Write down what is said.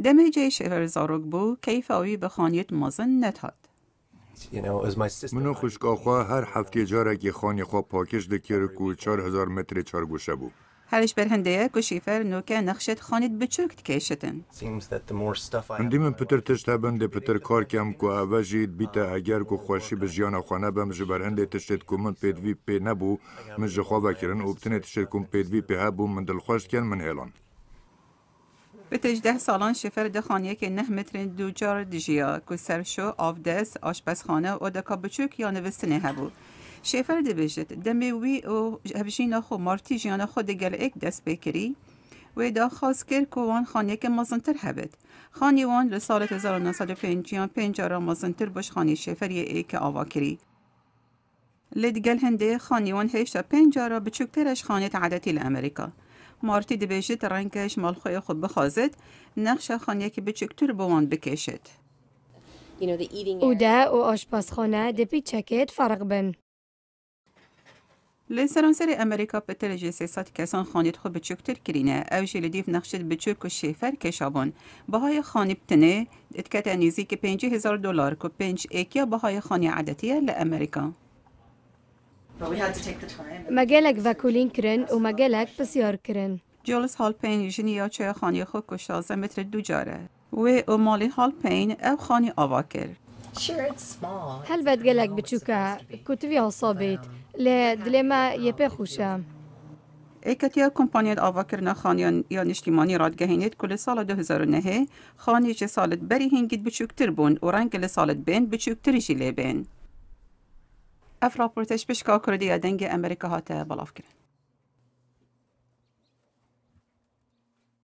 دمی جای شیفر زاروک بو کیفاوی به خانیت مازن نتاد. منو خوشگاخوا هر هفته جاره که خانی خواه پاکش دکیر کو 4000 متر چارگوشه بو. هرش برهنده که شیفر نوکه نقشت خانیت بچوکت کشتن. اندی من پتر تشت بنده پتر کار کم کو اوجید بیتا اگر کو خوشی به جیان خانه بم جبرهنده تشت کو من پیدوی پی نبو من جخوا بکرن و بتنه تشت کو پیدوی پی هبو من دلخواست کن من هلان. به 18 سالان شفر دخانیه که 9 متر دوجار دیجیا که سرشو آفدس آشپزخانه و دکا بچوک یا نوستنه هبو. شفر دبیجت دمی وی و هفجینا خو مارتی جیانا خود دگل ایک دست بکری و دا خواست کرد که وان خانیه که مازنتر هبید. خانی وان لسال 1955 را مازنتر باش خانی شفری ایک آوا کری. لدگل هنده خانی وان هشتا 5 را بچوکترش خانیت عادتی لامریکا. مارتی دبیجت رنگش مالخوی خود بخوازد نقش خانیه که بچکتر بوان بکشد. او ده و آشپزخانه دپی چکت فرق بن. لسرانسر امریکا پتر جسیسات کسان خانیت خود بچکتر کرینه او جلدیف نقشت بچک و شیفر کشابون. بهای خانی بتنه اتکت انیزی که $5,000 که 5 ایکیا بهای خانی عادتیه لامریکا. مگلک وکولین کرن و مگلک بسیار کرن. جولس هالپین جنیا چه خانی خود که 16 متر دوجاره و مالی هالپین او خانی آوا کرد. هل بد گلک بچوکه کتوی عصابیت لدل ما یپه خوشم. ایکتیا کمپانیت آوا کرنا خانیان یا نشتیمانی رادگهینید کل سال 2009 خانی چه سالت بری هنگید بچوکتر بون و رنگ لسالت بین بچوکتری جیلی بین. افراپورتش بشکا کردی دنگ امریکا هاته بلاف کرد.